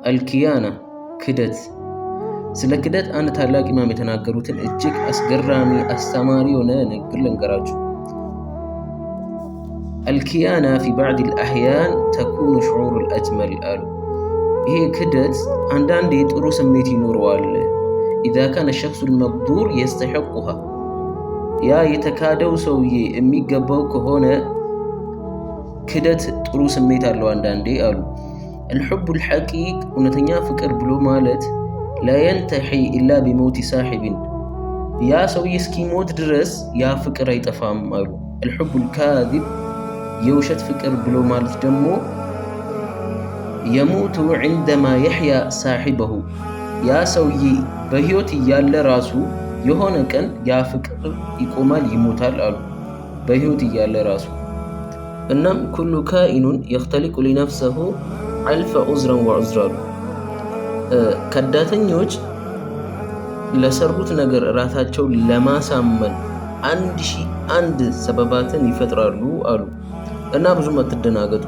አልኪያና ክደት። ስለ ክደት አንድ ታላቅ ኢማም የተናገሩትን እጅግ አስገራሚ አስተማሪ የሆነ ንግግር ልንገራችሁ። አልኪያና ፊ ባዕድ አልአሕያን ተኩኑ ሽዑር አልአጅመል አሉ። ይሄ ክደት አንዳንዴ ጥሩ ስሜት ይኖረዋል። ኢዛ ካነ ሸክሱ ልመቅዱር የስተሐቁሃ፣ ያ የተካደው ሰውዬ የሚገባው ከሆነ ክደት ጥሩ ስሜት አለው አንዳንዴ አሉ። አልሑቡ ልሐቂቅ እውነተኛ ፍቅር ብሎ ማለት ላየንተሒ ኢላ ቢመውቲ ሳሒቢን፣ ያ ሰውዬ እስኪሞት ድረስ ያ ፍቅር አይጠፋም አሉ። አልሑቡ ልካዚብ የውሸት ፍቅር ብሎ ማለት ደግሞ የሙቱ ዕንደማ የሕያ ሳሒበሁ፣ ያ ሰውዬ በሕይወት እያለ ራሱ የሆነ ቀን ያ ፍቅር ይቆማል ይሞታል አሉ፣ በሕይወት እያለ ራሱ። እናም ኩሉ ካኢኑን የኽተሊቁ ሊነፍሰሁ አልፈ ዑዝረን ወዑዝር አሉ። ከዳተኞች ለሰሩት ነገር ራሳቸውን ለማሳመን 1001 ሰበባትን ይፈጥራሉ አሉ። እና ብዙም አትደናገጡ።